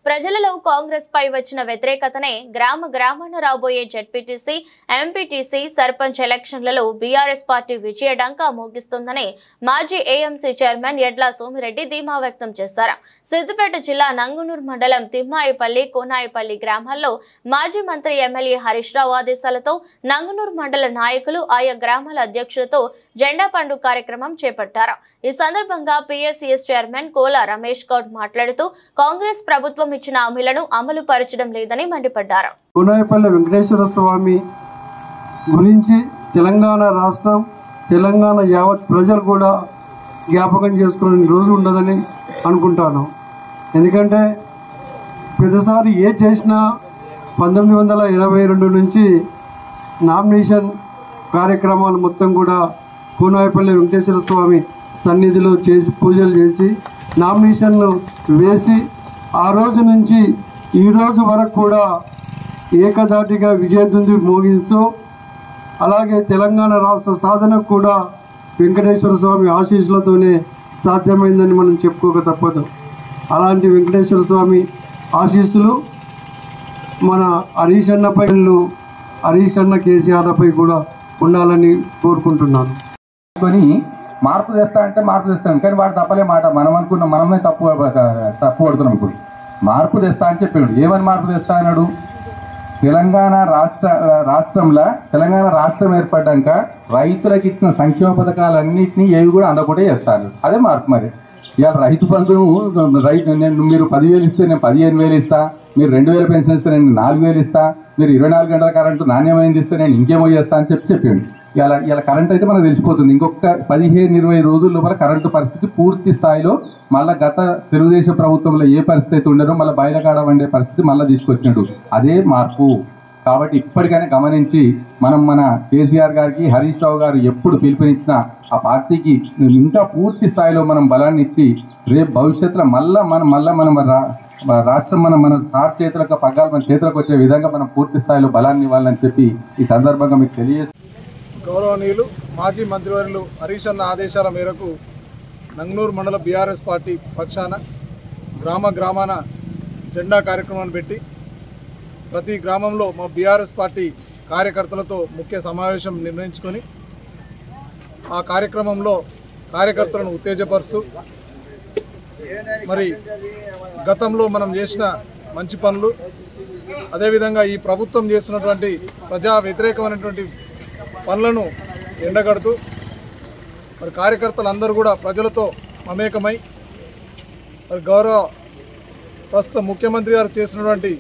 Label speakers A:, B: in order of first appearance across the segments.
A: ప్రజలలో కాంగ్రెస్ పై వచ్చిన వ్యతిరేకతనే గ్రామాన రాబోయే జెడ్పీటీసీ, ఎంపీటీసీ, సర్పంచ్ ఎలక్షన్లలో బీఆర్ఎస్ పార్టీ విజయ డంకా మోగిస్తుందని మాజీ ఏఎంసీ చైర్మన్ యడ్ల సోమిరెడ్డి ధీమా వ్యక్తం చేశారు. సిద్దిపేట జిల్లా నంగునూరు మండలం తిమ్మాయిపల్లి, కోనాయిపల్లి గ్రామాల్లో మాజీ మంత్రి ఎమ్మెల్యే హరీష్ రావు ఆదేశాలతో నంగునూరు మండల నాయకులు ఆయా గ్రామాల అధ్యక్షులతో జెండా పండుగ కార్యక్రమం చేపట్టారు. ఈ సందర్భంగా పీఎస్సీఎస్ చైర్మన్ కోల రమేష్ గౌడ్ మాట్లాడుతూ కాంగ్రెస్ ప్రభుత్వం ఇచ్చిన హామీలను అమలు పరచడం లేదని మండిపడ్డారు.
B: కోనాయిపల్లి వెంకటేశ్వర స్వామి గురించి తెలంగాణ రాష్ట్రం, తెలంగాణ యావత్ ప్రజలు కూడా జ్ఞాపకం చేసుకునే రోజు ఉండదని అనుకుంటాను. ఎందుకంటే ప్రతిసారి ఏ చేసినా 1982 నుంచి నామినేషన్ కార్యక్రమాలు మొత్తం కూడా కోనాయిపల్లి వెంకటేశ్వర స్వామి సన్నిధిలో చేసి పూజలు చేసి నామినేషన్లు వేసి ఆ రోజు నుంచి ఈ రోజు వరకు కూడా ఏకదాటిగా విజయదుంది మోగిస్తూ, అలాగే తెలంగాణ రాష్ట్ర సాధనకు కూడా వెంకటేశ్వర స్వామి ఆశీస్సులతోనే సాధ్యమైందని మనం చెప్పుకోక తప్పదు. అలాంటి వెంకటేశ్వర స్వామి ఆశీస్సులు మన హరీష్ అన్న కేసీఆర్లపై కూడా ఉండాలని కోరుకుంటున్నాను.
C: మార్పు తెస్తా అంటే మార్పు తెస్తాను, కానీ వాడు తప్పలే మాట. మనం అనుకున్నాం, మనమే తప్పు పడుతున్నాం. ఇప్పుడు మార్పు తెస్తా అని చెప్పాడు. ఏమని మార్పు తెస్తా అన్నాడు? తెలంగాణ రాష్ట్రం ఏర్పడ్డాక రైతులకు ఇచ్చిన సంక్షేమ పథకాలన్నింటినీ ఏవి కూడా అందకుండా చేస్తారు. అదే మార్పు. మరి ఇవాళ రైతు బంధువు మీరు 10,000 ఇస్తే నేను 15,000 ఇస్తా, మీరు 2,000 పెన్షన్ ఇస్తే నేను 4,000 ఇస్తా, మీరు 24 గంటల కరెంటు నాణ్యమైంది ఇస్తే నేను ఇంకేమో చేస్తా అని చెప్పాడు. ఇలా కరెంట్ అయితే మనకు తెలిసిపోతుంది. ఇంకొక 15-20 రోజుల లోపల కరెంటు పరిస్థితి పూర్తి స్థాయిలో మళ్ళీ గత తెలుగుదేశం ప్రభుత్వంలో ఏ పరిస్థితి ఉండరో మళ్ళీ బయలుగాడ వండే పరిస్థితి మళ్ళీ తీసుకొచ్చినట్టు. అదే మార్పు. కాబట్టి ఇప్పటికైనా గమనించి మన కేసీఆర్ గారికి, హరీష్ రావు గారు ఎప్పుడు పిలుపునిచ్చిన ఆ పార్టీకి ఇంకా పూర్తి స్థాయిలో మనం బలాన్ని ఇచ్చి రేపు భవిష్యత్తులో మన రాష్ట్రం మన సార్ చేతులకు పగ్గాలు మన చేతులకు వచ్చే విధంగా మనం పూర్తి స్థాయిలో బలాన్ని ఇవ్వాలని చెప్పి ఈ సందర్భంగా మీకు తెలియజేస్తాను.
D: గౌరవనీయులు మాజీ మంత్రివర్యులు హరీష్ అన్న ఆదేశాల మేరకు నంగునూరు మండల బీఆర్ఎస్ పార్టీ పక్షాన గ్రామాన జెండా కార్యక్రమాన్ని పెట్టి ప్రతి గ్రామంలో మా బీఆర్ఎస్ పార్టీ కార్యకర్తలతో ముఖ్య సమావేశం నిర్ణయించుకొని ఆ కార్యక్రమంలో కార్యకర్తలను ఉత్తేజపరుస్తూ మరి గతంలో మనం చేసిన మంచి పనులు, అదేవిధంగా ఈ ప్రభుత్వం చేస్తున్నటువంటి ప్రజా వ్యతిరేకమైనటువంటి పనులను ఎండగడుతూ మరి కార్యకర్తలందరూ కూడా ప్రజలతో మమేకమై మరి గౌరవ ప్రస్తుత ముఖ్యమంత్రి గారు చేసినటువంటి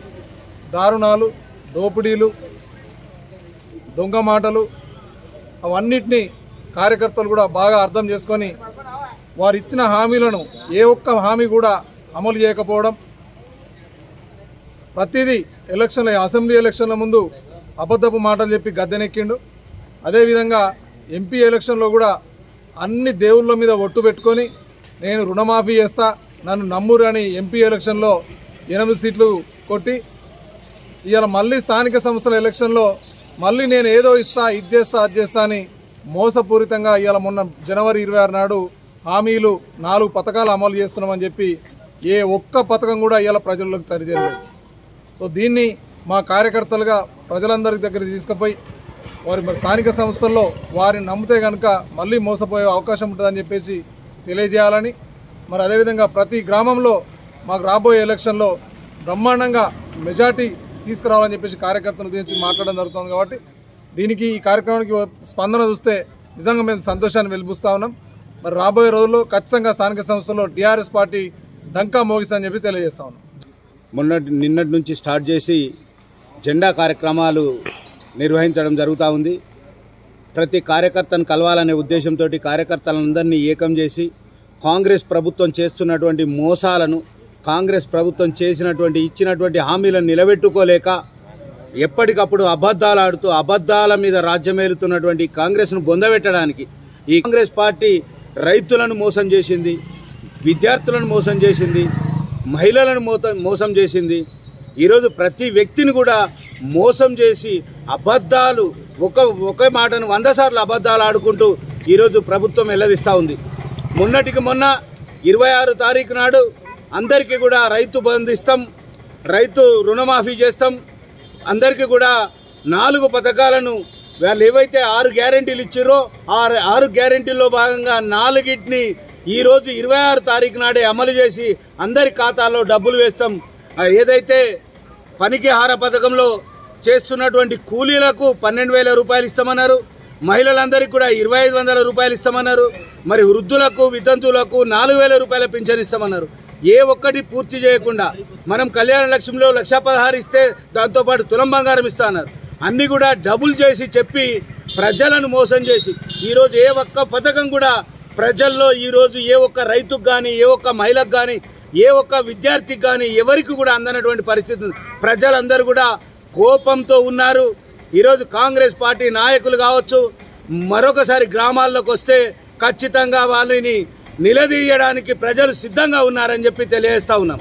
D: దారుణాలు, దోపిడీలు, దొంగ మాటలు అవన్నిటినీ కార్యకర్తలు కూడా బాగా అర్థం చేసుకొని వారు ఇచ్చిన హామీలను ఏ ఒక్క హామీ కూడా అమలు చేయకపోవడం, ప్రతిదీ అసెంబ్లీ ఎలక్షన్ల ముందు అబద్ధపు మాటలు చెప్పి గద్దెనెక్కిండు. అదేవిధంగా ఎంపీ ఎలక్షన్లో కూడా అన్ని దేవుళ్ళ మీద ఒట్టు పెట్టుకొని నేను రుణమాఫీ చేస్తా, నన్ను నమ్మురు అని ఎంపీ ఎలక్షన్లో 8 సీట్లు కొట్టి ఇవాళ మళ్ళీ స్థానిక సంస్థల ఎలక్షన్లో మళ్ళీ నేను ఏదో ఇస్తా, ఇది చేస్తా, అది చేస్తా అని మోసపూరితంగా ఇవాళ మొన్న జనవరి 26 నాడు హామీలు 4 పథకాలు అమలు చేస్తున్నామని చెప్పి ఏ ఒక్క పథకం కూడా ఇవాళ ప్రజల్లోకి తరిచేయలేదు. సో దీన్ని మా కార్యకర్తలుగా ప్రజలందరి దగ్గరికి తీసుకుపోయి వారి స్థానిక సంస్థల్లో వారిని నమ్మితే కనుక మళ్ళీ మోసపోయే అవకాశం ఉంటుందని చెప్పేసి తెలియజేయాలని, మరి అదేవిధంగా ప్రతి గ్రామంలో మాకు రాబోయే ఎలక్షన్లో బ్రహ్మాండంగా మెజార్టీ తీసుకురావాలని చెప్పేసి కార్యకర్తల గురించి మాట్లాడడం జరుగుతుంది. కాబట్టి దీనికి ఈ కార్యక్రమానికి స్పందన చూస్తే నిజంగా మేము సంతోషాన్ని వెలిబుస్తూ ఉన్నాం. మరి రాబోయే రోజుల్లో ఖచ్చితంగా స్థానిక సంస్థల్లో టీఆర్ఎస్ పార్టీ డంకా మోగిస్తుందని చెప్పి తెలియజేస్తా ఉన్నాం.
E: నిన్నటి నుంచి స్టార్ట్ చేసి జెండా కార్యక్రమాలు నిర్వహించడం జరుగుతూ ఉంది. ప్రతి కార్యకర్తను కలవాలనే ఉద్దేశంతో కార్యకర్తలందరినీ ఏకం చేసి కాంగ్రెస్ ప్రభుత్వం చేస్తున్నటువంటి మోసాలను, కాంగ్రెస్ ప్రభుత్వం ఇచ్చినటువంటి హామీలను నిలబెట్టుకోలేక ఎప్పటికప్పుడు అబద్ధాలు ఆడుతూ అబద్ధాల మీద రాజ్యమేలుతున్నటువంటి కాంగ్రెస్ను బొందబెట్టడానికి ఈ కాంగ్రెస్ పార్టీ రైతులను మోసం చేసింది, విద్యార్థులను మోసం చేసింది, మహిళలను మోసం చేసింది. ఈరోజు ప్రతి వ్యక్తిని కూడా మోసం చేసి అబద్ధాలు ఒక మాటను 100 సార్లు అబద్ధాలు ఆడుకుంటూ ఈరోజు ప్రభుత్వం వెల్లదిస్తూ ఉంది. మొన్న 26 తారీఖు నాడు అందరికీ కూడా రైతు బంధు ఇస్తాం, రైతు రుణమాఫీ చేస్తాం. అందరికీ కూడా 4 పథకాలను వాళ్ళు ఏవైతే 6 గ్యారెంటీలు ఇచ్చారో ఆ 6 గ్యారెంటీల్లో భాగంగా 4ని ఈరోజు 26 తారీఖు నాడే అమలు చేసి అందరి ఖాతాల్లో డబ్బులు వేస్తాం. ఏదైతే పనికి ఆహార పథకంలో చేస్తున్నటువంటి కూలీలకు 12,000 రూపాయలు ఇస్తామన్నారు. మహిళలందరికీ కూడా 2,500 రూపాయలు ఇస్తామన్నారు. మరి వృద్ధులకు వితంతువులకు 4,000 రూపాయల పింఛన్ ఇస్తామన్నారు. ఏ ఒక్కటి పూర్తి చేయకుండా మనం కళ్యాణ లక్ష్యంలో 1,16,000 ఇస్తే దాంతోపాటు తులం బంగారం ఇస్తా అన్నారు. అన్నీ కూడా డబుల్ చేసి చెప్పి ప్రజలను మోసం చేసి ఈరోజు ఏ ఒక్క పథకం కూడా ప్రజల్లో ఈరోజు ఏ ఒక్క రైతుకు కానీ ఏ ఒక్క మహిళకు కానీ ఏ ఒక్క విద్యార్థికి కానీ ఎవరికి కూడా అందనటువంటి పరిస్థితి. ప్రజలందరూ కూడా కోపంతో ఉన్నారు. ఈరోజు కాంగ్రెస్ పార్టీ నాయకులు కావచ్చు మరొకసారి గ్రామాల్లోకి వస్తే ఖచ్చితంగా వాళ్ళని నిలదీయడానికి ప్రజలు సిద్ధంగా ఉన్నారని చెప్పి తెలియజేస్తా ఉన్నాం.